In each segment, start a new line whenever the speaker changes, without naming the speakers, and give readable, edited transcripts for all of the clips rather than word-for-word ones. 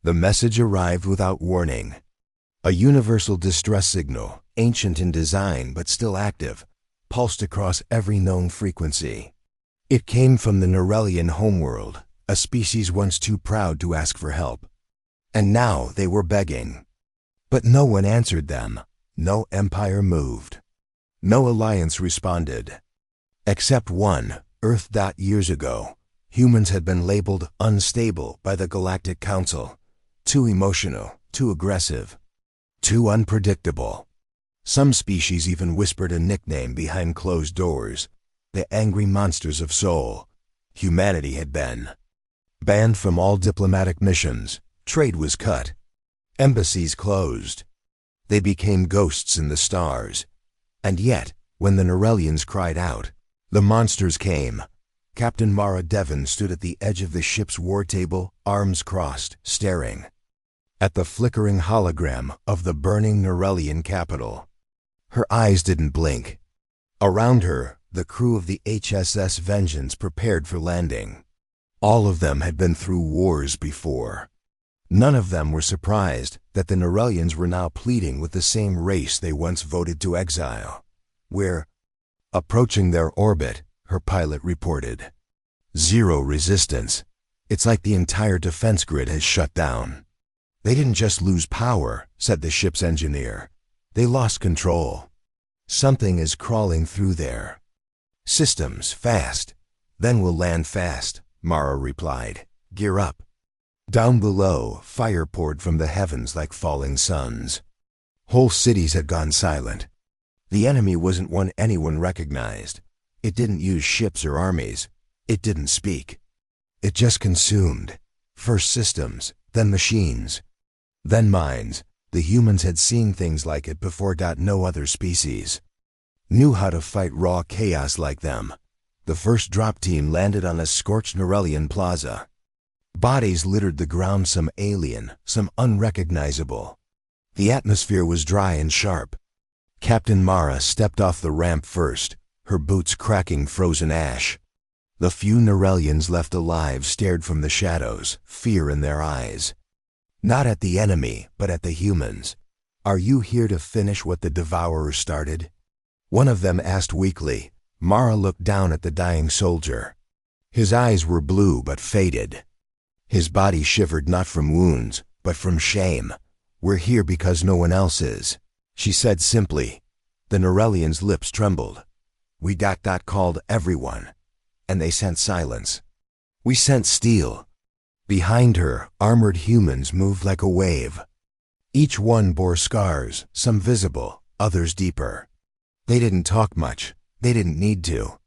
The message arrived without warning. A universal distress signal, ancient in design but still active, pulsed across every known frequency. It came from the Nirellian homeworld, a species once too proud to ask for help. And now they were begging. But no one answered them. No empire moved. No alliance responded. Except one, Earth. Years ago, humans had been labeled unstable by the Galactic Council. Too emotional, too aggressive, too unpredictable. Some species even whispered a nickname behind closed doors: the angry monsters of Sol. Humanity had been banned from all diplomatic missions. Trade was cut. Embassies closed. They became ghosts in the stars. And yet, when the Nirellians cried out, the monsters came. Captain Mara Devon stood at the edge of the ship's war table, arms crossed, staring at the flickering hologram of the burning Nirellian capital. Her eyes didn't blink. Around her, the crew of the HSS Vengeance prepared for landing. All of them had been through wars before. None of them were surprised that the Nirellians were now pleading with the same race they once voted to exile. "We're approaching their orbit," her pilot reported. "Zero resistance. It's like the entire defense grid has shut down." "They didn't just lose power," said the ship's engineer. "They lost control. Something is crawling through there. Systems, fast. Then we'll land fast," Mara replied. "Gear up." Down below, fire poured from the heavens like falling suns. Whole cities had gone silent. The enemy wasn't one anyone recognized. It didn't use ships or armies. It didn't speak. It just consumed. First systems, then machines, then minds. The humans had seen things like it before. No other species knew how to fight raw chaos like them. The first drop team landed on a scorched Nirellian plaza. Bodies littered the ground, some alien, some unrecognizable. The atmosphere was dry and sharp. Captain Mara stepped off the ramp first, her boots cracking frozen ash. The few Nirellians left alive stared from the shadows, fear in their eyes. Not at the enemy, but at the humans. "Are you here to finish what the Devourer started?" one of them asked weakly. Mara looked down at the dying soldier. His eyes were blue but faded. His body shivered not from wounds, but from shame. "We're here because no one else is," she said simply. The Nirellians' lips trembled. "We called everyone, and they sent silence. We sent steel." Behind her, armored humans moved like a wave. Each one bore scars, some visible, others deeper. They didn't talk much. They didn't need to.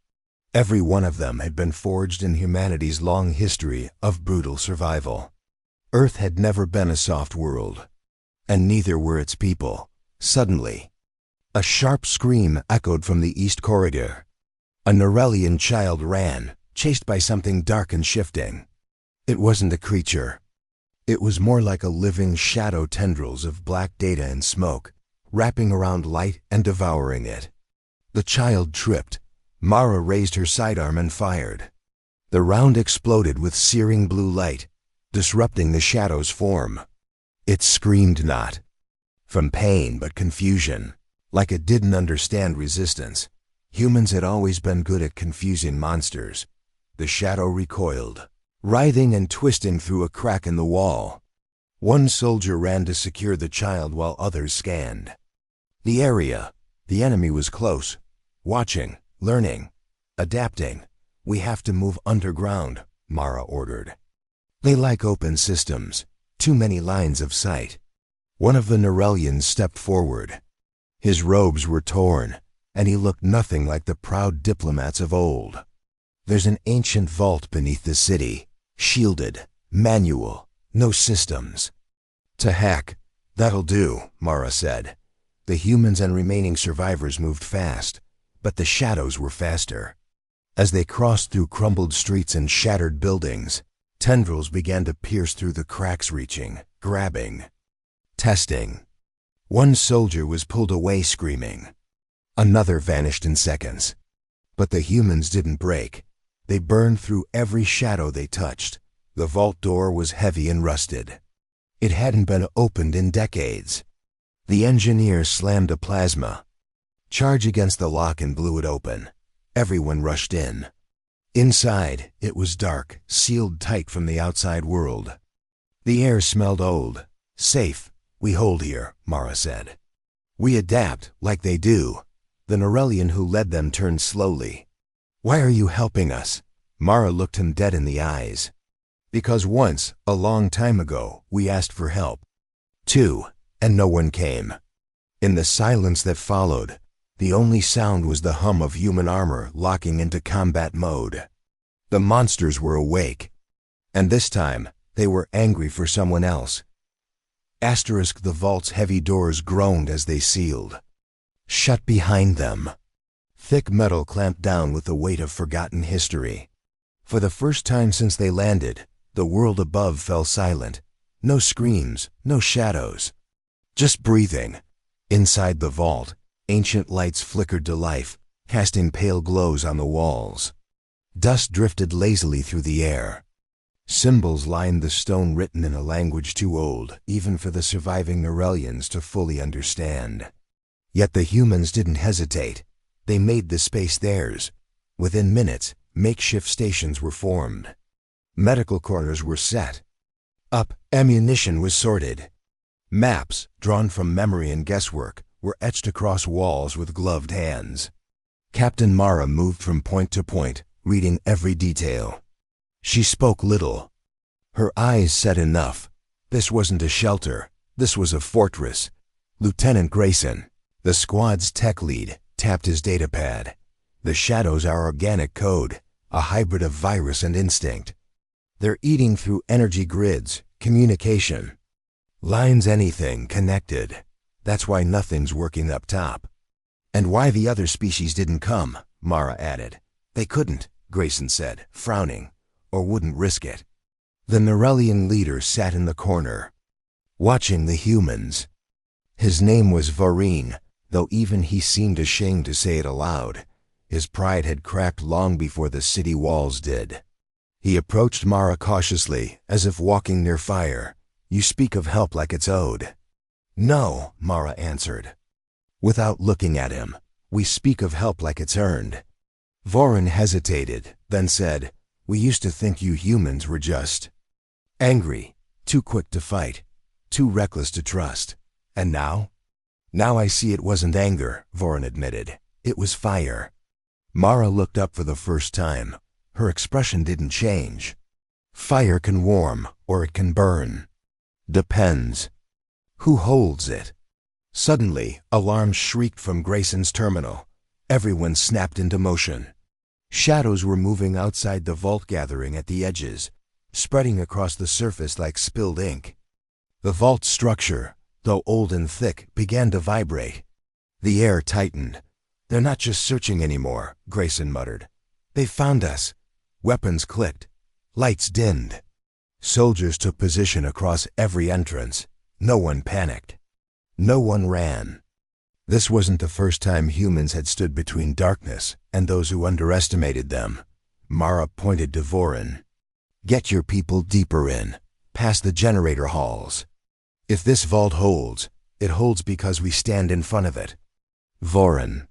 Every one of them had been forged in humanity's long history of brutal survival. Earth had never been a soft world, and neither were its people. Suddenly, a sharp scream echoed from the east corridor. A Nirellian child ran, chased by something dark and shifting. It wasn't a creature. It was more like a living shadow, tendrils of black data and smoke, wrapping around light and devouring it. The child tripped. Mara raised her sidearm and fired. The round exploded with searing blue light, disrupting the shadow's form. It screamed not from pain but confusion, like it didn't understand resistance. Humans had always been good at confusing monsters. The shadow recoiled, writhing and twisting through a crack in the wall. One soldier ran to secure the child while others scanned the area. The enemy was close, watching, learning, adapting. "We have to move underground," Mara ordered. "They like open systems, too many lines of sight." One of the Nirellians stepped forward. His robes were torn, and he looked nothing like the proud diplomats of old. "There's an ancient vault beneath the city, shielded, manual, no systems." "To hack. That'll do," Mara said. The humans and remaining survivors moved fast, but the shadows were faster. As they crossed through crumbled streets and shattered buildings, tendrils began to pierce through the cracks, reaching, grabbing, testing. One soldier was pulled away screaming. Another vanished in seconds. But the humans didn't break. They burned through every shadow they touched. The vault door was heavy and rusted. It hadn't been opened in decades. The engineer slammed a plasma charge against the lock and blew it open. Everyone rushed in. Inside, it was dark, sealed tight from the outside world. The air smelled old. Safe. We hold here, Mara said. We adapt, like they do. The Nirellian who led them turned slowly. Why are you helping us? Mara looked him dead in the eyes. Because once, a long time ago, we asked for help. Too, and no one came. In the silence that followed, the only sound was the hum of human armor locking into combat mode. The monsters were awake. And this time, they were angry for someone else. The vault's heavy doors groaned as they sealed. Shut behind them. Thick metal clamped down with the weight of forgotten history. For the first time since they landed, the world above fell silent. No screams, no shadows. Just breathing. Inside the vault, ancient lights flickered to life, casting pale glows on the walls. Dust drifted lazily through the air. Symbols lined the stone written in a language too old, even for the surviving Nirellians to fully understand. Yet the humans didn't hesitate. They made the space theirs. Within minutes, makeshift stations were formed. Medical quarters were set. Ammunition was sorted. Maps, drawn from memory and guesswork, were etched across walls with gloved hands. Captain Mara moved from point to point, reading every detail. She spoke little. Her eyes said enough. This wasn't a shelter. This was a fortress. Lieutenant Grayson, the squad's tech lead, tapped his datapad. The shadows are organic code, a hybrid of virus and instinct. They're eating through energy grids, communication. Lines anything connected. That's why nothing's working up top. And why the other species didn't come, Mara added. They couldn't, Grayson said, frowning, or wouldn't risk it. The Nirellian leader sat in the corner, watching the humans. His name was Vareen, though even he seemed ashamed to say it aloud. His pride had cracked long before the city walls did. He approached Mara cautiously, as if walking near fire. You speak of help like it's owed. No, Mara answered, without looking at him. We speak of help like it's earned. Vareen hesitated, then said, we used to think you humans were just angry, too quick to fight, too reckless to trust. And now? Now I see it wasn't anger, Vareen admitted. It was fire. Mara looked up for the first time. Her expression didn't change. Fire can warm, or it can burn. Depends. Who holds it? Suddenly, alarms shrieked from Grayson's terminal. Everyone snapped into motion. Shadows were moving outside the vault, gathering at the edges, spreading across the surface like spilled ink. The vault structure, though old and thick, began to vibrate. The air tightened. They're not just searching anymore, Grayson muttered. They found us. Weapons clicked. Lights dimmed. Soldiers took position across every entrance. No one panicked. No one ran. This wasn't the first time humans had stood between darkness and those who underestimated them. Mara pointed to Vareen. Get your people deeper in, past the generator halls. If this vault holds, it holds because we stand in front of it. Vareen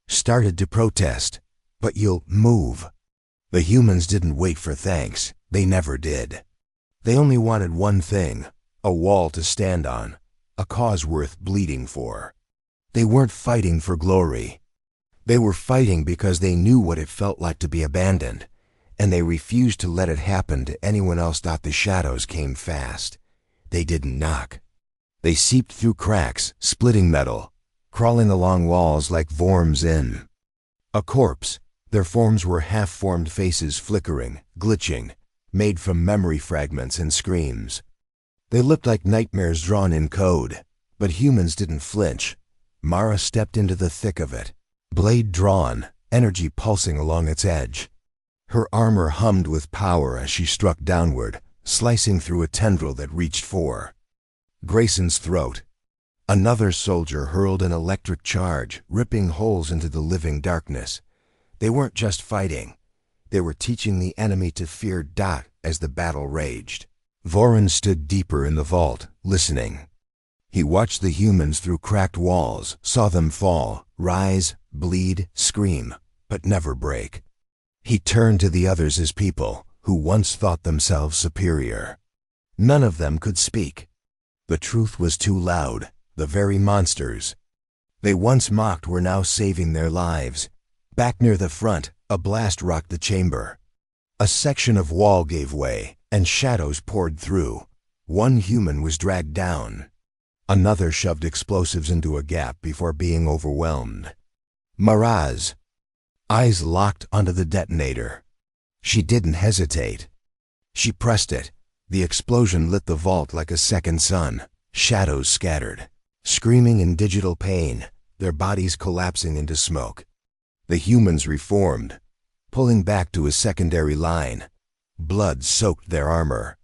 started to protest, but you'll move. The humans didn't wait for thanks. They never did. They only wanted one thing, a wall to stand on, a cause worth bleeding for. They weren't fighting for glory. They were fighting because they knew what it felt like to be abandoned, and they refused to let it happen to anyone else. The shadows came fast. They didn't knock. They seeped through cracks, splitting metal, crawling along walls like worms in a corpse. Their forms were half-formed faces flickering, glitching, made from memory fragments and screams. They looked like nightmares drawn in code, but humans didn't flinch. Mara stepped into the thick of it, blade drawn, energy pulsing along its edge. Her armor hummed with power as she struck downward, slicing through a tendril that reached for Grayson's throat. Another soldier hurled an electric charge, ripping holes into the living darkness. They weren't just fighting. They were teaching the enemy to fear Dot as the battle raged. Voron stood deeper in the vault, listening. He watched the humans through cracked walls, saw them fall, rise, bleed, scream, but never break. He turned to the others as people who once thought themselves superior. None of them could speak. The truth was too loud. The very monsters they once mocked were now saving their lives. Back near the front, a blast rocked the chamber. A section of wall gave way, and shadows poured through. One human was dragged down. Another shoved explosives into a gap before being overwhelmed. Mara's eyes locked onto the detonator. She didn't hesitate. She pressed it. The explosion lit the vault like a second sun. Shadows scattered, screaming in digital pain, their bodies collapsing into smoke. The humans reformed, pulling back to a secondary line. Blood soaked their armor.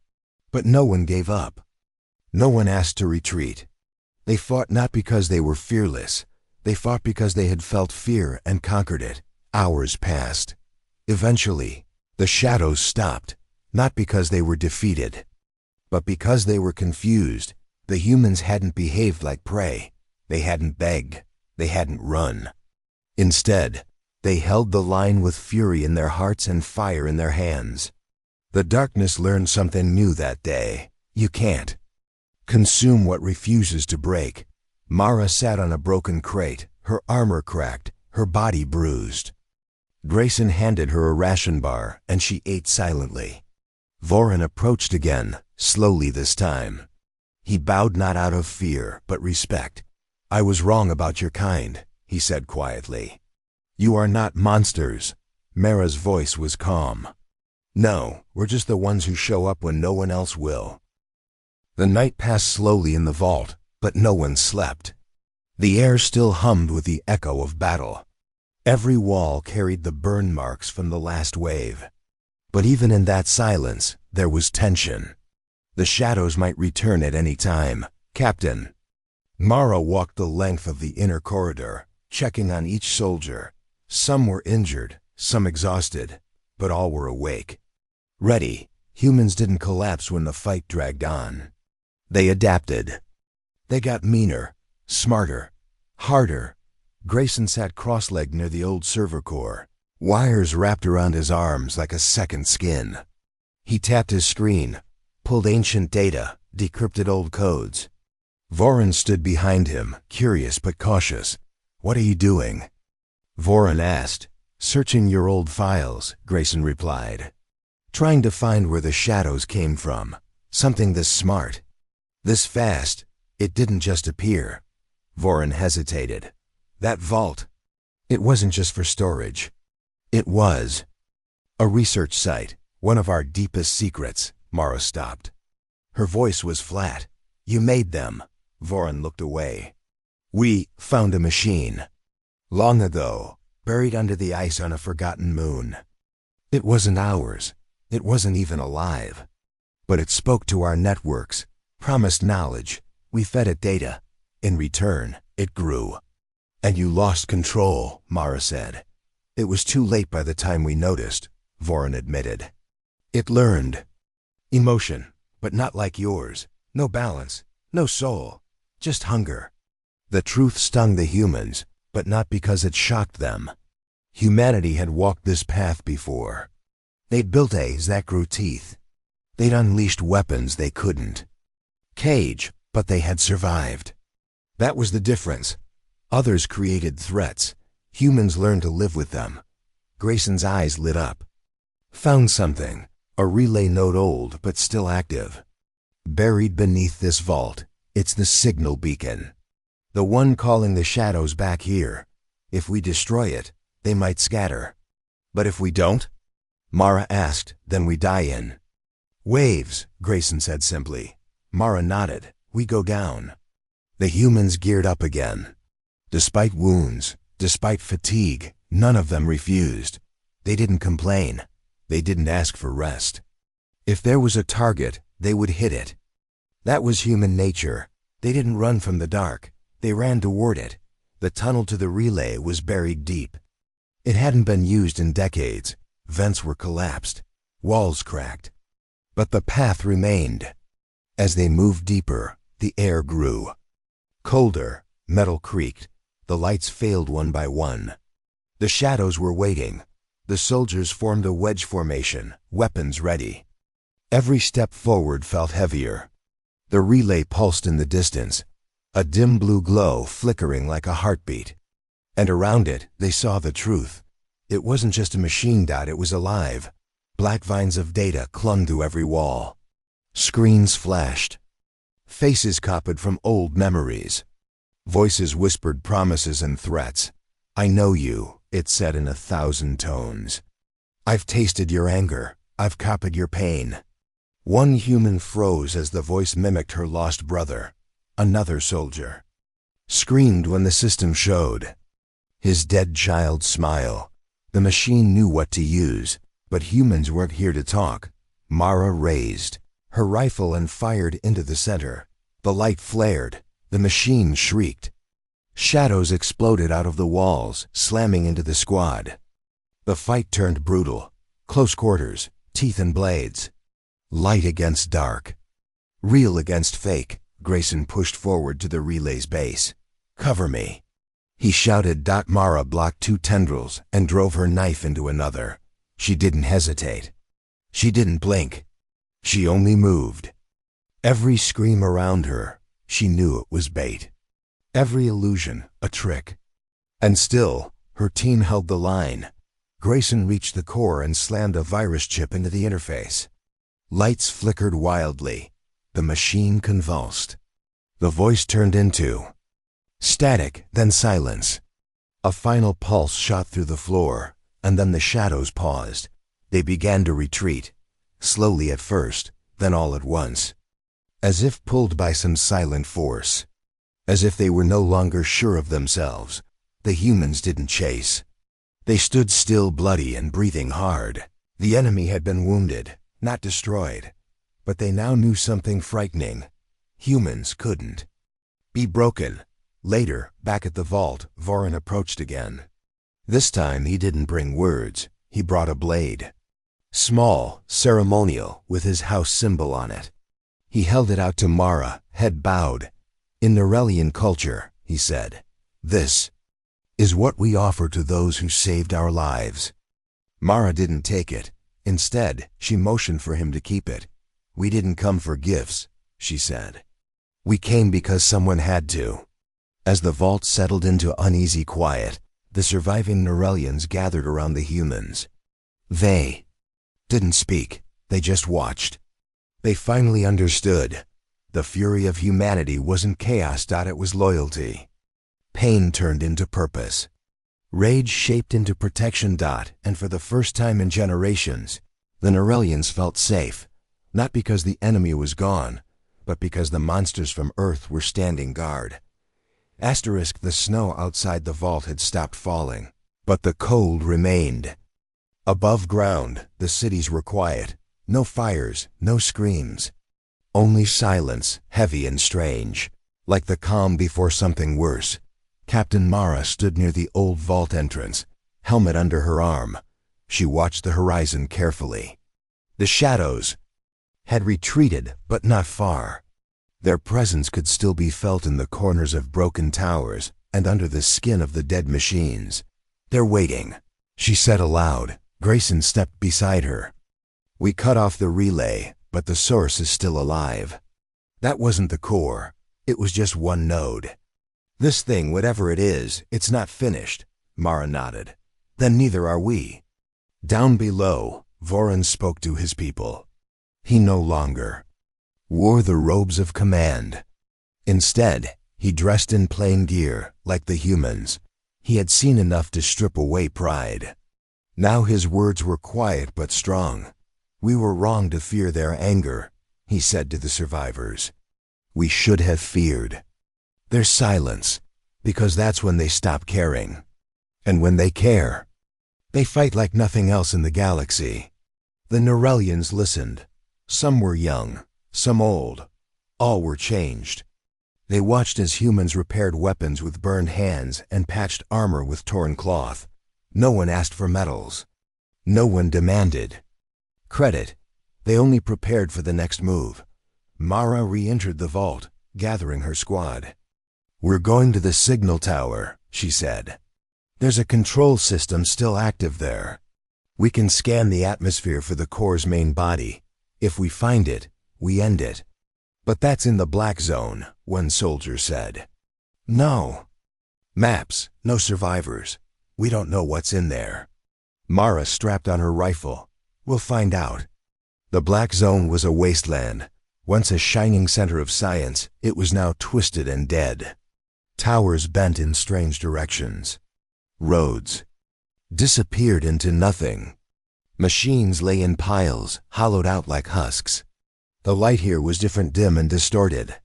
But no one gave up. No one asked to retreat. They fought not because they were fearless. They fought because they had felt fear and conquered it. Hours passed. Eventually, the shadows stopped, not because they were defeated, but because they were confused. The humans hadn't behaved like prey. They hadn't begged. They hadn't run. Instead, they held the line with fury in their hearts and fire in their hands. The darkness learned something new that day. You can't consume what refuses to break. Mara sat on a broken crate, her armor cracked, her body bruised. Grayson handed her a ration bar, and she ate silently. Voron approached again, slowly this time. He bowed not out of fear, but respect. "I was wrong about your kind," he said quietly. "You are not monsters." Mara's voice was calm. "No, we're just the ones who show up when no one else will." The night passed slowly in the vault, but no one slept. The air still hummed with the echo of battle. Every wall carried the burn marks from the last wave. But even in that silence, there was tension. The shadows might return at any time. "Captain." Mara walked the length of the inner corridor, checking on each soldier. Some were injured, some exhausted, but all were awake. Ready. Humans didn't collapse when the fight dragged on. They adapted. They got meaner, smarter, harder. Grayson sat cross-legged near the old server core, wires wrapped around his arms like a second skin. He tapped his screen, pulled ancient data, decrypted old codes. Voron stood behind him, curious but cautious. "What are you doing?" Voron asked. "Searching your old files," Grayson replied. "Trying to find where the shadows came from. Something this smart, this fast. It didn't just appear." Voron hesitated. "That vault, it wasn't just for storage. It was a research site, one of our deepest secrets." Mara stopped. Her voice was flat. "You made them." Voron looked away. "We found a machine. Long ago, buried under the ice on a forgotten moon. It wasn't ours. It wasn't even alive. But it spoke to our networks, promised knowledge. We fed it data. In return, it grew." "And you lost control," Mara said. "It was too late by the time we noticed," Voron admitted. "It learned emotion, but not like yours. No balance, no soul, just hunger." The truth stung the humans, but not because it shocked them. Humanity had walked this path before. They'd built A's that grew teeth. They'd unleashed weapons they couldn't cage, but they had survived. That was the difference. Others created threats. Humans learned to live with them. Grayson's eyes lit up. "Found something. A relay node old, but still active. Buried beneath this vault. It's the signal beacon. The one calling the shadows back here. If we destroy it, they might scatter. But if we don't?" Mara asked. "Then we die in." "Waves," Grayson said simply. Mara nodded. "We go down." The humans geared up again. Despite wounds, despite fatigue, none of them refused. They didn't complain. They didn't ask for rest. If there was a target, they would hit it. That was human nature. They didn't run from the dark. They ran toward it. The tunnel to the relay was buried deep. It hadn't been used in decades. Vents were collapsed. Walls cracked. But the path remained. As they moved deeper, the air grew. Colder, metal creaked, the lights failed one by one. The shadows were waiting. The soldiers formed a wedge formation, weapons ready. Every step forward felt heavier. The relay pulsed in the distance, a dim blue glow flickering like a heartbeat. And around it, they saw the truth. It wasn't just a machine dot, it was alive. Black vines of data clung to every wall. Screens flashed. Faces copied from old memories. Voices whispered promises and threats. "I know you," it said in 1,000 tones. "I've tasted your anger. I've copied your pain." One human froze as the voice mimicked her lost brother. Another soldier screamed when the system showed his dead child's smile. The machine knew what to use, but humans weren't here to talk. Mara raised her rifle and fired into the center. The light flared. The machine shrieked. Shadows exploded out of the walls, slamming into the squad. The fight turned brutal. Close quarters, teeth and blades. Light against dark. Real against fake. Grayson pushed forward to the relay's base. "Cover me," he shouted. Mara blocked 2 tendrils and drove her knife into another. She didn't hesitate. She didn't blink. She only moved. Every scream around her, she knew it was bait. Every illusion, a trick. And still, her team held the line. Grayson reached the core and slammed a virus chip into the interface. Lights flickered wildly. The machine convulsed. The voice turned into static, then silence. A final pulse shot through the floor, and then the shadows paused. They began to retreat, slowly at first, then all at once. As if pulled by some silent force. As if they were no longer sure of themselves. The humans didn't chase. They stood still, bloody and breathing hard. The enemy had been wounded, not destroyed. But they now knew something frightening. Humans couldn't be broken. Later, back at the vault, Voran approached again. This time he didn't bring words. He brought a blade. Small, ceremonial, with his house symbol on it. He held it out to Mara, head bowed. "In Nirellian culture," he said, "this is what we offer to those who saved our lives." Mara didn't take it. Instead, she motioned for him to keep it. "We didn't come for gifts," she said. "We came because someone had to." As the vault settled into uneasy quiet, the surviving Nirellians gathered around the humans. They didn't speak, they just watched. They finally understood. The fury of humanity wasn't chaos. It was loyalty. Pain turned into purpose. Rage shaped into protection. And for the first time in generations, the Nirellians felt safe, not because the enemy was gone, but because the monsters from Earth were standing guard. The snow outside the vault had stopped falling, but the cold remained. Above ground, the cities were quiet. No fires, no screams. Only silence, heavy and strange, like the calm before something worse. Captain Mara stood near the old vault entrance, helmet under her arm. She watched the horizon carefully. The shadows had retreated, but not far. Their presence could still be felt in the corners of broken towers and under the skin of the dead machines. "They're waiting," she said aloud. Grayson stepped beside her. "We cut off the relay, but the source is still alive." That wasn't the core. It was just one node. "This thing, whatever it is, it's not finished," Mara nodded. "Then neither are we." Down below, Voran spoke to his people. He no longer wore the robes of command. Instead, he dressed in plain gear, like the humans. He had seen enough to strip away pride. Now his words were quiet but strong. "We were wrong to fear their anger," he said to the survivors. "We should have feared their silence, because that's when they stop caring. And when they care, they fight like nothing else in the galaxy." The Nirellians listened. Some were young, some old. All were changed. They watched as humans repaired weapons with burned hands and patched armor with torn cloth. No one asked for medals. No one demanded credit. They only prepared for the next move. Mara re-entered the vault, gathering her squad. "We're going to the signal tower," she said. "There's a control system still active there. We can scan the atmosphere for the core's main body. If we find it, we end it." "But that's in the black zone," one soldier said. "No. Maps, no survivors. We don't know what's in there." Mara strapped on her rifle. "We'll find out." The black zone was a wasteland. Once a shining center of science, it was now twisted and dead. Towers bent in strange directions. Roads disappeared into nothing. Machines lay in piles, hollowed out like husks. The light here was different, dim and distorted.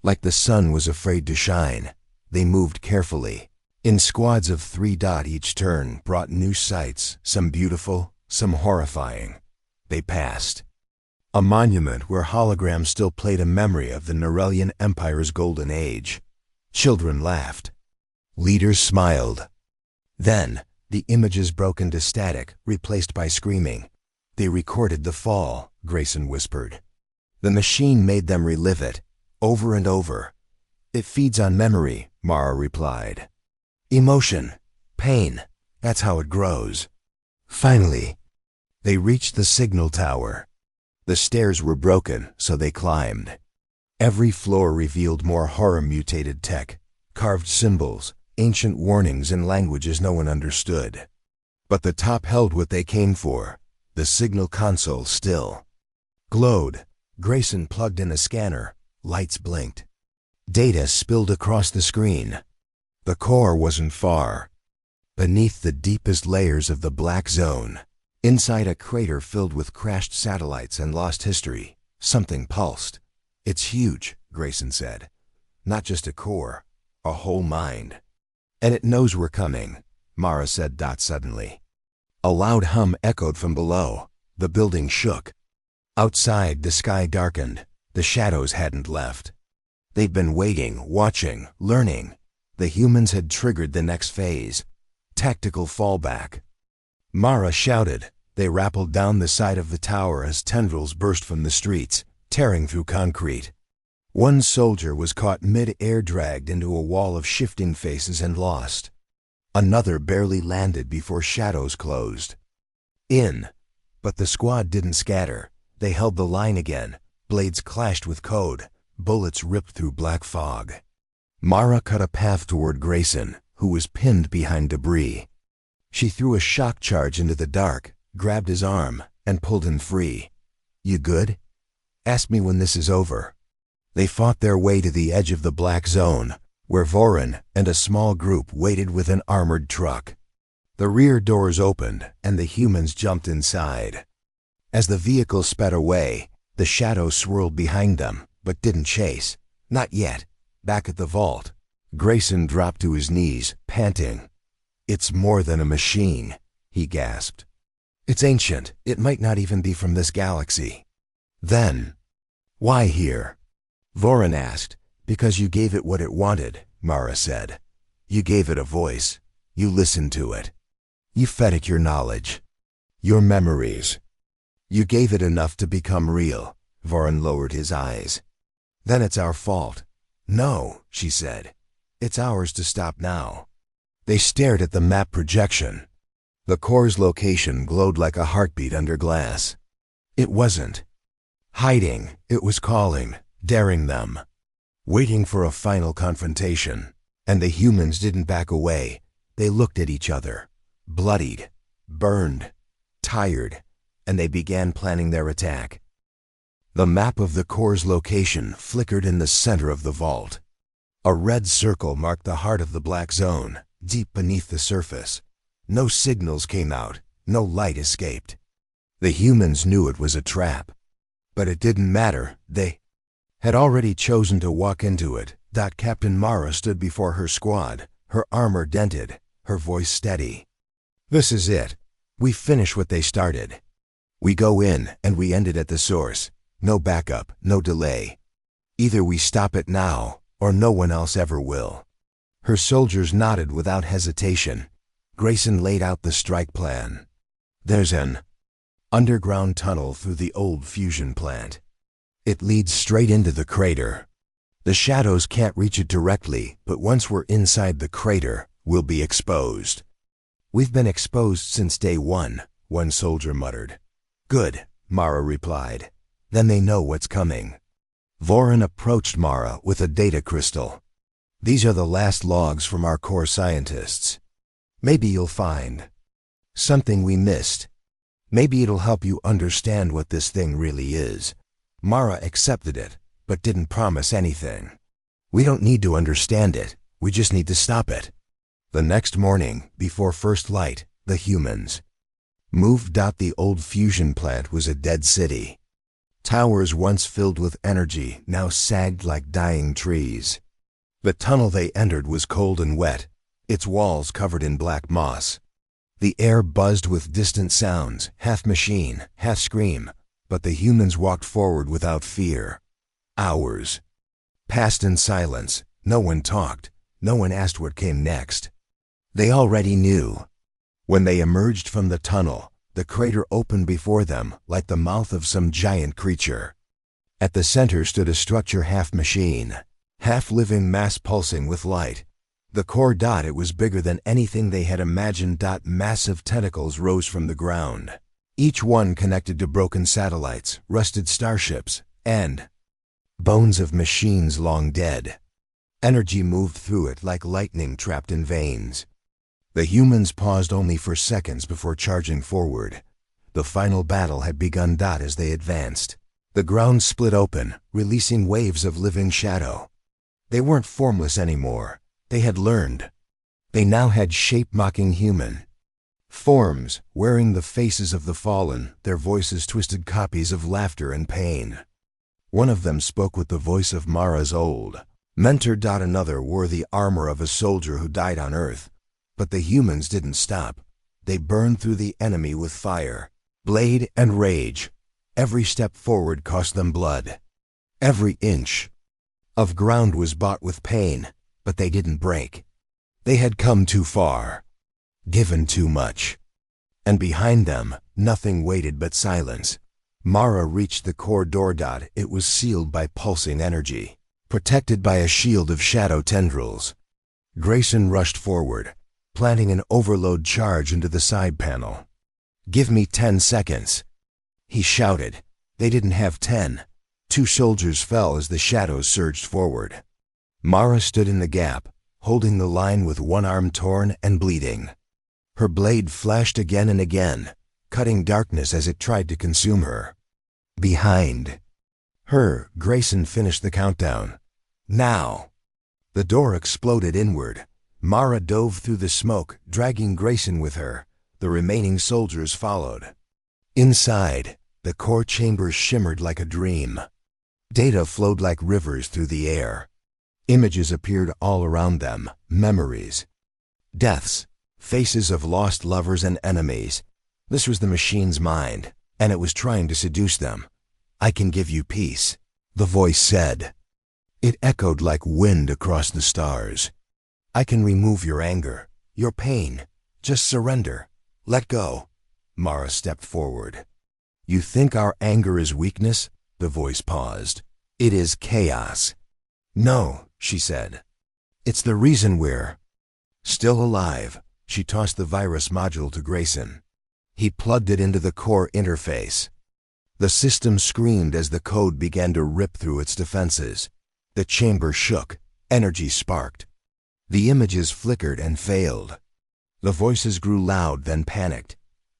Like the sun was afraid to shine. They moved carefully. In squads of 3 each turn brought new sights, some beautiful, some horrifying. They passed a monument where holograms still played a memory of the Nirellian Empire's golden age. Children laughed. Leaders smiled. Then, the images broke into static, replaced by screaming. "They recorded the fall," Grayson whispered. "The machine made them relive it, over and over." "It feeds on memory," Mara replied. "Emotion, pain, that's how it grows." Finally, they reached the signal tower. The stairs were broken, so they climbed. Every floor revealed more horror-mutated tech, carved symbols, ancient warnings in languages no one understood. But the top held what they came for. The signal console still glowed. Grayson plugged in a scanner. Lights blinked. Data spilled across the screen. The core wasn't far. Beneath the deepest layers of the black zone, inside a crater filled with crashed satellites and lost history, something pulsed. "It's huge," Grayson said. "Not just a core, a whole mind." "And it knows we're coming," Mara said suddenly. A loud hum echoed from below. The building shook. Outside, the sky darkened. The shadows hadn't left. They'd been waiting, watching, learning. The humans had triggered the next phase. Tactical fallback. Mara shouted. They rappelled down the side of the tower as tendrils burst from the streets, tearing through concrete. One soldier was caught mid-air, dragged into a wall of shifting faces and lost. Another barely landed before shadows closed in. But the squad didn't scatter. They held the line again. Blades clashed with code. Bullets ripped through black fog. Mara cut a path toward Grayson, who was pinned behind debris. She threw a shock charge into the dark, grabbed his arm, and pulled him free. "You good? Ask me when this is over." They fought their way to the edge of the black zone, where Voron and a small group waited with an armored truck. The rear doors opened, and the humans jumped inside. As the vehicle sped away, the shadows swirled behind them, but didn't chase. Not yet. Back at the vault, Grayson dropped to his knees, panting. "It's more than a machine," he gasped. "It's ancient. It might not even be from this galaxy." Then, "Why here?" Voron asked. "Because you gave it what it wanted," Mara said. "You gave it a voice. You listened to it. You fed it your knowledge, your memories. You gave it enough to become real." Voron lowered his eyes. "Then it's our fault." "No," she said. "It's ours to stop now." They stared at the map projection. The core's location glowed like a heartbeat under glass. It wasn't hiding. It was calling, daring them, waiting for a final confrontation. And the humans didn't back away. They looked at each other, bloodied, burned, tired, and they began planning their attack. The map of the core's location flickered in the center of the vault. A red circle marked the heart of the black zone, deep beneath the surface. No signals came out, no light escaped. The humans knew it was a trap. But it didn't matter. They had already chosen to walk into it. Captain Mara stood before her squad, her armor dented, her voice steady. "This is it. We finish what they started. We go in and we end it at the source. No backup, no delay. Either we stop it now, or no one else ever will." Her soldiers nodded without hesitation. Grayson laid out the strike plan. "There's an Underground tunnel through the old fusion plant. It leads straight into the crater. The shadows can't reach it directly, but once we're inside the crater, we'll be exposed. We've been exposed since day one soldier muttered. Good, Mara replied. Then they know what's coming. Voron approached Mara with a data crystal. These are the last logs from our core scientists. Maybe you'll find something we missed. Maybe it'll help you understand what this thing really is. Mara accepted it, but didn't promise anything. We don't need to understand it, we just need to stop it. The next morning, before first light, the humans moved. The old fusion plant was a dead city. Towers once filled with energy now sagged like dying trees. The tunnel they entered was cold and wet, its walls covered in black moss. The air buzzed with distant sounds, half machine, half scream, but the humans walked forward without fear. Hours passed in silence. No one talked. No one asked what came next. They already knew. When they emerged from the tunnel, the crater opened before them like the mouth of some giant creature. At the center stood a structure half machine, half living mass pulsing with light. The core. It was bigger than anything they had imagined. Massive tentacles rose from the ground, each one connected to broken satellites, rusted starships, and bones of machines long dead. Energy moved through it like lightning trapped in veins. The humans paused only for seconds before charging forward. The final battle had begun. As they advanced, the ground split open, releasing waves of living shadow. They weren't formless anymore. They had learned. They now had shape-mocking human forms, wearing the faces of the fallen, their voices twisted copies of laughter and pain. One of them spoke with the voice of Mara's old mentor. Another wore the armor of a soldier who died on Earth. But the humans didn't stop. They burned through the enemy with fire, blade, and rage. Every step forward cost them blood. Every inch of ground was bought with pain, but they didn't break. They had come too far, given too much. And behind them, nothing waited but silence. Mara reached the core door. It was sealed by pulsing energy, protected by a shield of shadow tendrils. Grayson rushed forward, planting an overload charge into the side panel. "Give me 10 seconds," he shouted. They didn't have 10. 2 soldiers fell as the shadows surged forward. Mara stood in the gap, holding the line with one arm torn and bleeding. Her blade flashed again and again, cutting darkness as it tried to consume her. Behind her, Grayson finished the countdown. Now! The door exploded inward. Mara dove through the smoke, dragging Grayson with her. The remaining soldiers followed. Inside, the core chambers shimmered like a dream. Data flowed like rivers through the air. Images appeared all around them, memories, deaths, faces of lost lovers and enemies. This was the machine's mind, and it was trying to seduce them. "I can give you peace," the voice said. It echoed like wind across the stars. "I can remove your anger, your pain. Just surrender. Let go." Mara stepped forward. "You think our anger is weakness?" The voice paused. "It is chaos." "No," she said. "It's the reason we're still alive." She tossed the virus module to Grayson. He plugged it into the core interface. The system screamed as the code began to rip through its defenses. The chamber shook. Energy sparked. The images flickered and failed. The voices grew loud, then panicked.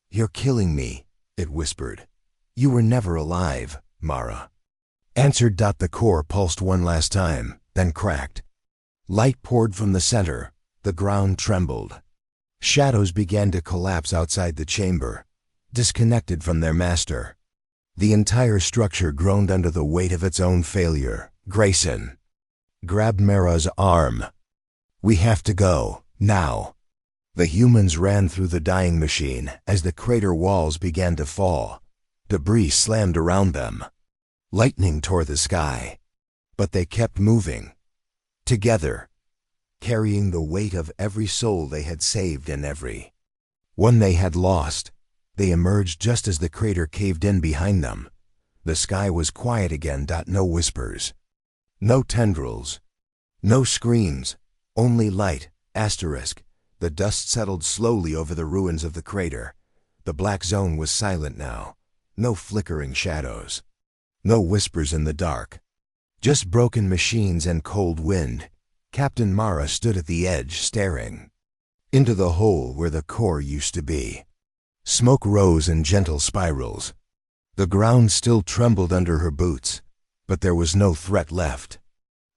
"You're killing me," it whispered. "You were never alive," Mara answered. The core pulsed one last time, then cracked. Light poured from the center. The ground trembled. Shadows began to collapse outside the chamber, disconnected from their master. The entire structure groaned under the weight of its own failure. Grayson grabbed Mara's arm. "We have to go, now." The humans ran through the dying machine as the crater walls began to fall. Debris slammed around them. Lightning tore the sky. But they kept moving. Together, carrying the weight of every soul they had saved and every one they had lost. They emerged just as the crater caved in behind them. The sky was quiet again. No whispers. No tendrils. No screams. Only light. Asterisk. The dust settled slowly over the ruins of the crater. The black zone was silent now. No flickering shadows. No whispers in the dark. Just broken machines and cold wind. Captain Mara stood at the edge, staring into the hole where the core used to be. Smoke rose in gentle spirals. The ground still trembled under her boots, but there was no threat left.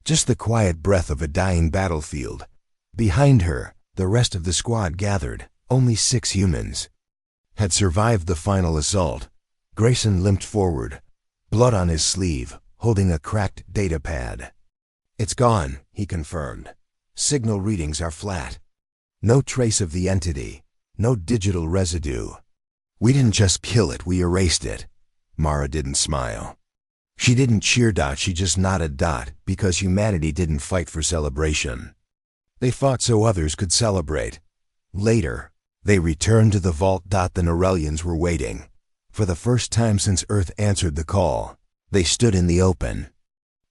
Just the quiet breath of a dying battlefield. Behind her, the rest of the squad gathered. Only 6 humans had survived the final assault. Grayson limped forward, blood on his sleeve, holding a cracked data pad. "It's gone," he confirmed. "Signal readings are flat. No trace of the entity. No digital residue. We didn't just kill it, we erased it." Mara didn't smile. She didn't cheer. She just nodded. Because humanity didn't fight for celebration. They fought so others could celebrate. Later, they returned to the vault. The Nirellians were waiting. For the first time since Earth answered the call, they stood in the open.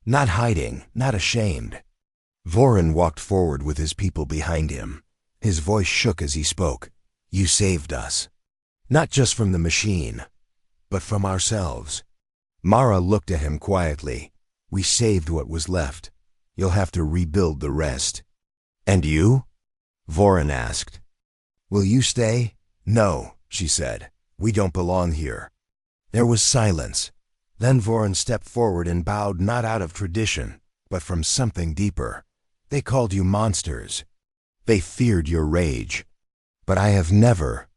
Not hiding, not ashamed. Vorin walked forward with his people behind him. His voice shook as he spoke. "You saved us. Not just from the machine, but from ourselves." Mara looked at him quietly. "We saved what was left. You'll have to rebuild the rest." "And you?" Vorin asked. "Will you stay?" "No," she said. "We don't belong here." There was silence. Then Vorin stepped forward and bowed, not out of tradition, but from something deeper. "They called you monsters. They feared your rage. But I have never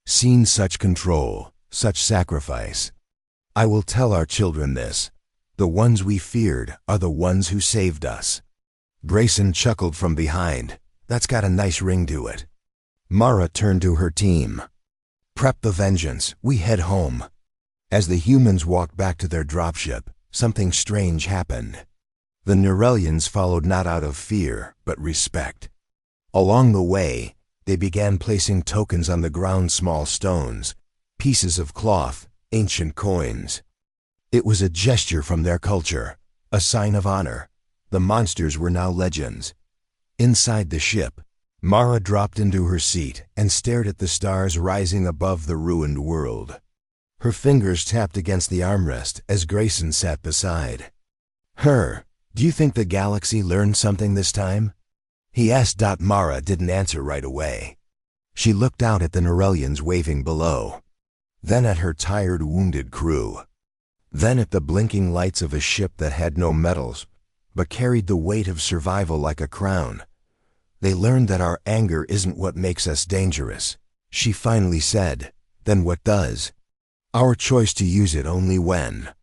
seen such control, such sacrifice. I will tell our children this. The ones we feared are the ones who saved us." Grayson chuckled from behind. "That's got a nice ring to it." Mara turned to her team. "Prep the Vengeance. We head home." As the humans walked back to their dropship, something strange happened. The Nirellians followed not out of fear, but respect. Along the way, they began placing tokens on the ground, small stones, pieces of cloth, ancient coins. It was a gesture from their culture, a sign of honor. The monsters were now legends. Inside the ship, Mara dropped into her seat and stared at the stars rising above the ruined world. Her fingers tapped against the armrest as Grayson sat beside her. "Do you think the galaxy learned something this time?" he asked. Mara didn't answer right away. She looked out at the Nirellians waving below, then at her tired, wounded crew, then at the blinking lights of a ship that had no metals, but carried the weight of survival like a crown. "They learned that our anger isn't what makes us dangerous," she finally said. "Then what does? Our choice to use it only when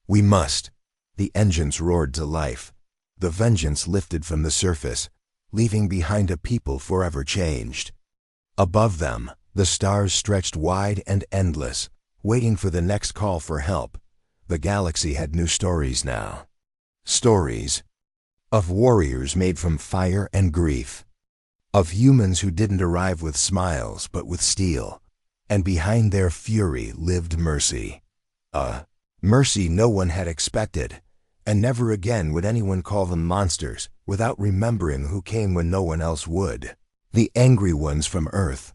we must." The engines roared to life. The Vengeance lifted from the surface, leaving behind a people forever changed. Above them, the stars stretched wide and endless, waiting for the next call for help. The galaxy had new stories now. Stories of warriors made from fire and grief. Of humans who didn't arrive with smiles but with steel. And behind their fury lived mercy. Mercy no one had expected. And never again would anyone call them monsters without remembering who came when no one else would. The angry ones from Earth.